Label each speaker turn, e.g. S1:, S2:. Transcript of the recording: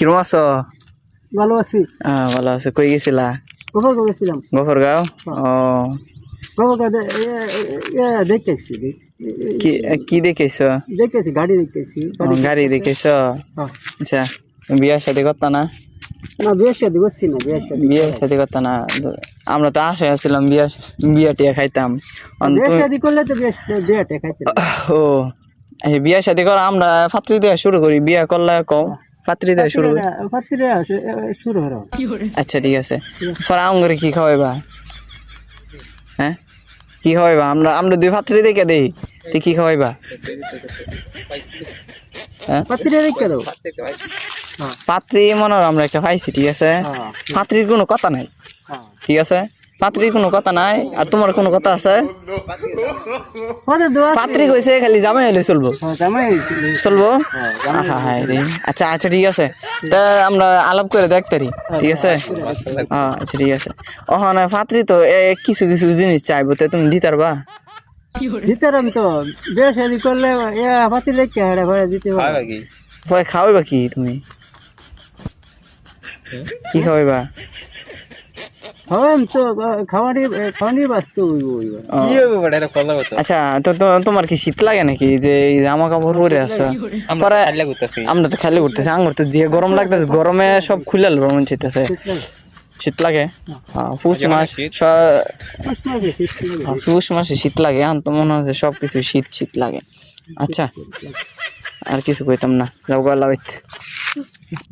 S1: কিরম আছো?
S2: ভালো আছি।
S1: ভালো আছে। কই গেছিলা?
S2: গফরগাঁও গেছিলাম।
S1: গফরগাঁও? ও
S2: গফরগাঁও দেখতেছি
S1: কি কি দেখেছো?
S2: দেখতেছি গাড়ি দেখতেছি।
S1: গাড়ি দেখেছো? আচ্ছা, বিয়া শাদী করতা না?
S2: না বিয়ে শাদী করছি না,
S1: বিয়ে শাদী করতা না? আমরা তো আশায় আছিলাম বিয়া টিয়া খাইতাম।
S2: বিয়ে শাদী করলে তো বিয়েটা খাইতে
S1: ও বিয়া শাদী কর, আমরা পাত্রী দেওয়া শুরু করি, বিয়া করলে কও পাত্রী দেওয়া শুরু করি।
S2: শুরু হলো।
S1: আচ্ছা ঠিক আছে। পরে আমগরে কি খাওয়াইবা? হ্যাঁ কি খাওয়াইবা? আমরা দুই পাত্রী দেখে দেই, তুই কি খাওয়াইবা? হ্যাঁ পাত্রী মনে হয় আমরা একটা পাইছি, ঠিক আছে। পাত্রীর কোনো কথা নাই, ঠিক আছে। পাত্রীর কোনো কথা নাই। আর তোমার কোনো কথা আছে? পাত্রী কইছে খালি জামাই হলে চলবো, চলবো। আচ্ছা আচ্ছা ঠিক আছে, তা আমরা আলাপ করে দেখতারি, ঠিক আছে। আচ্ছা ঠিক আছে। ওখানে পাত্রী তো কিছু কিছু জিনিস চাইবো, তো তুমি দিতে পারবা?
S2: দিতারাম তো, বিয়ে শাদী করলে পাতি লেখকে হেড়ে ভরে দিতে
S1: ভয় খাওয়াইবা কি তুমি? কি খাওয়াইবা?
S2: তো খাওয়ানি বাস্তু।
S1: আচ্ছা তো তোমার কি শীত লাগে নাকি যে জামা কাপড় পরে আছো? আমরা তো খালি ঘুরতেছি, আঙ্গুর তো যে গরম লাগতেছে, গরমে সব খুলে মন চাইতেছে। শীত লাগে? পৌষ মাস, পৌষ মাসে শীত লাগে। এখন তো মনে হচ্ছে সবকিছু শীত শীত লাগে। আচ্ছা আর কিছু কইতাম না, যাও গা লাগাইতে।